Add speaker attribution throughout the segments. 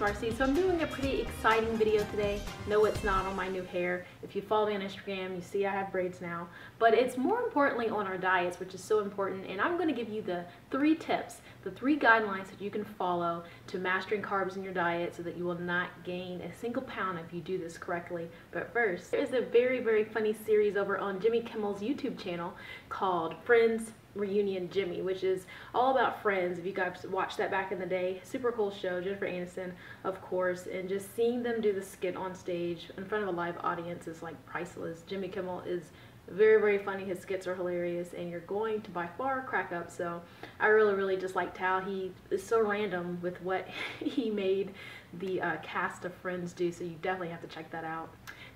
Speaker 1: Marcy. So I'm doing a pretty exciting video today. No, it's not on my new hair. If you follow me on Instagram, you see I have braids now. But it's more importantly on our diets, which is so important. And I'm going to give you the 3 tips, the 3 guidelines that you can follow to mastering carbs in your diet so that you will not gain a single pound if you do this correctly. But first, there is a very, very funny series over on Jimmy Kimmel's YouTube channel called Friends Reunion Jimmy, which is all about friends. If you guys watched that back in the day, super cool show. Jennifer Aniston, of course, and just seeing them do the skit on stage in front of a live audience is like priceless. Jimmy Kimmel is very, very funny. His skits are hilarious, and you're going to by far crack up. So I really just liked how he is so random with what he made the cast of Friends do. So you definitely have to check that out.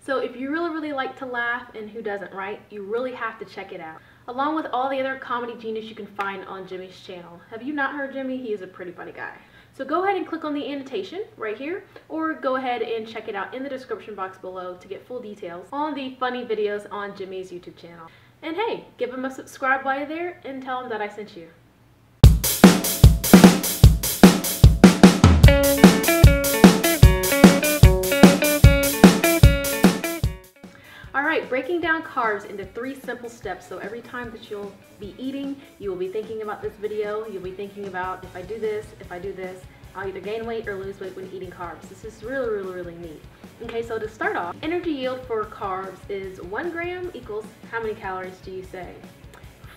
Speaker 1: So if you really like to laugh, and who doesn't, right? You really have to check it out, along with all the other comedy genius you can find on Jimmy's channel. Have you not heard Jimmy? He is a pretty funny guy. So go ahead and click on the annotation right here, or go ahead and check it out in the description box below to get full details on the funny videos on Jimmy's YouTube channel. And hey, give him a subscribe while you're there and tell him that I sent you. Alright, breaking down carbs into 3 simple steps. So every time that you'll be eating, you will be thinking about this video. You'll be thinking about, if I do this, I'll either gain weight or lose weight when eating carbs. This is really neat. Okay, so to start off, energy yield for carbs is 1 gram equals how many calories do you say?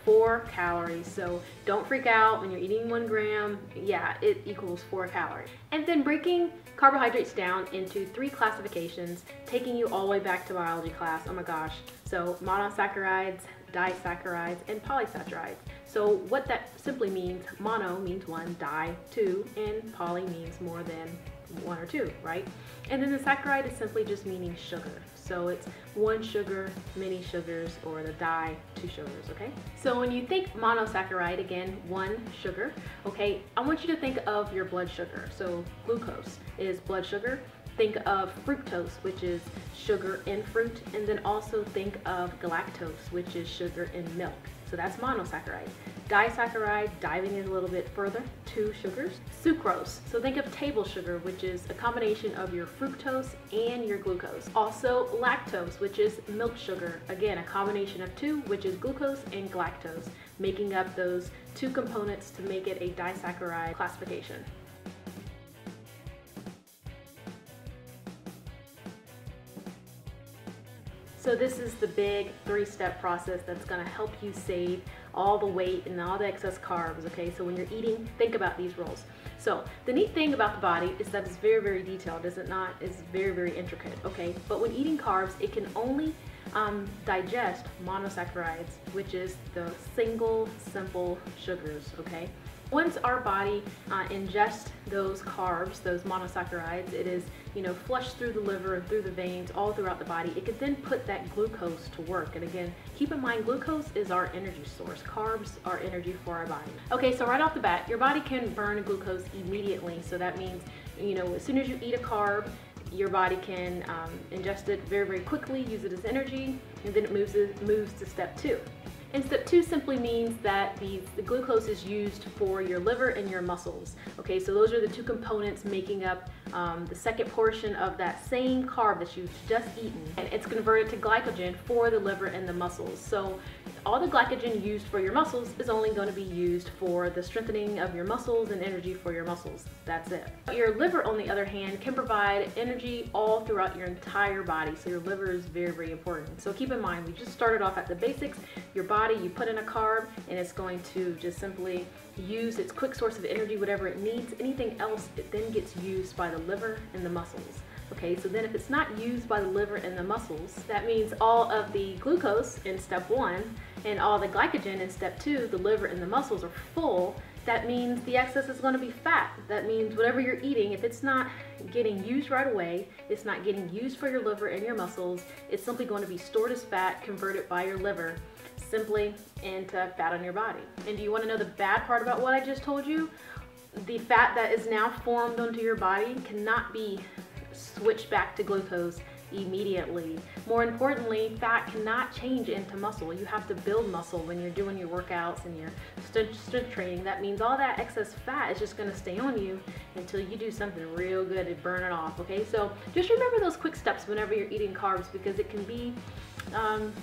Speaker 1: 4 calories. So don't freak out when you're eating 1 gram. Yeah, it equals 4 calories. And then breaking carbohydrates down into 3 classifications, taking you all the way back to biology class. Oh my gosh. So monosaccharides, disaccharides, and polysaccharides. So what that simply means, mono means 1, di 2, and poly means more than 1 or 2, right? And then the saccharide is simply just meaning sugar. So it's 1 sugar, many sugars, or the di 2 sugars, okay? So when you think monosaccharide, again, 1 sugar, okay, I want you to think of your blood sugar. So glucose is blood sugar. Think of fructose, which is sugar in fruit, and then also think of galactose, which is sugar in milk. So that's monosaccharide. Disaccharide, diving in a little bit further, 2 sugars. Sucrose, so think of table sugar, which is a combination of your fructose and your glucose. Also lactose, which is milk sugar, again a combination of 2, which is glucose and galactose, making up those 2 components to make it a disaccharide classification. So this is the big 3-step process that's going to help you save all the weight and all the excess carbs, okay? So when you're eating, think about these rules. So the neat thing about the body is that it's very detailed, is it not? It's very intricate, okay? But when eating carbs, it can only digest monosaccharides, which is the single simple sugars, okay? Once our body ingests those carbs, those monosaccharides, it is, flushed through the liver and through the veins, all throughout the body. It could then put that glucose to work. And again, keep in mind, glucose is our energy source. Carbs are energy for our body. Okay, so right off the bat, your body can burn glucose immediately. So that means, as soon as you eat a carb, your body can ingest it very quickly, use it as energy, and then it moves to step 2. And step 2 simply means that the glucose is used for your liver and your muscles. Okay, so those are the 2 components making up the second portion of that same carb that you've just eaten. And it's converted to glycogen for the liver and the muscles. So all the glycogen used for your muscles is only going to be used for the strengthening of your muscles and energy for your muscles. That's it. Your liver, on the other hand, can provide energy all throughout your entire body. So your liver is very important. So keep in mind, we just started off at the basics. Your body, you put in a carb, and it's going to just simply use its quick source of energy, whatever it needs. Anything else, it then gets used by the liver and the muscles. Okay, so then if it's not used by the liver and the muscles, that means all of the glucose in step 1 and all the glycogen in step 2, the liver and the muscles are full. That means the excess is going to be fat. That means whatever you're eating, if it's not getting used right away, it's not getting used for your liver and your muscles, it's simply going to be stored as fat, converted by your liver simply into fat on your body. And do you want to know the bad part about what I just told you? The fat that is now formed onto your body cannot be switched back to glucose immediately. More importantly, fat cannot change into muscle. You have to build muscle when you're doing your workouts and your strength training. That means all that excess fat is just gonna stay on you until you do something real good to burn it off, okay? So just remember those quick steps whenever you're eating carbs, because it can be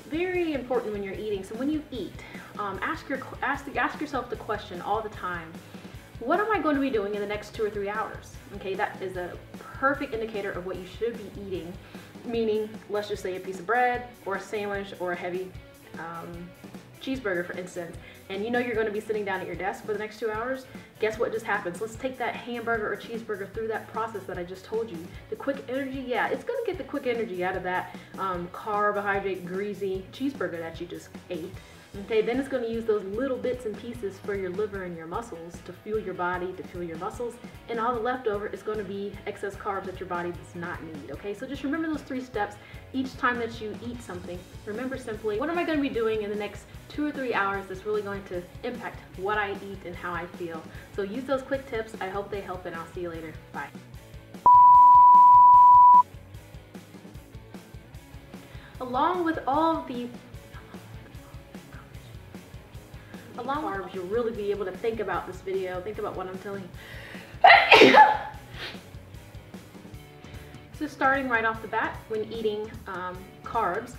Speaker 1: very important when you're eating. So when you eat, ask yourself the question all the time, what am I going to be doing in the next 2 or 3 hours? Okay, that is a perfect indicator of what you should be eating. Meaning, let's just say a piece of bread or a sandwich or a heavy cheeseburger, for instance, and you know you're going to be sitting down at your desk for the next 2 hours. Guess what just happens? Let's take that hamburger or cheeseburger through that process that I just told you. The quick energy, yeah, it's going to get the quick energy out of that carbohydrate, greasy cheeseburger that you just ate. Okay, then it's going to use those little bits and pieces for your liver and your muscles to fuel your body, to fuel your muscles, and all the leftover is going to be excess carbs that your body does not need. Okay, so just remember those 3 steps each time that you eat something. Remember simply, what am I going to be doing in the next 2 or 3 hours that's really going to impact what I eat and how I feel. So use those quick tips. I hope they help, and I'll see you later. Bye. Along with all the carbs, you'll really be able to think about this video, think about what I'm telling you. So starting right off the bat, when eating carbs,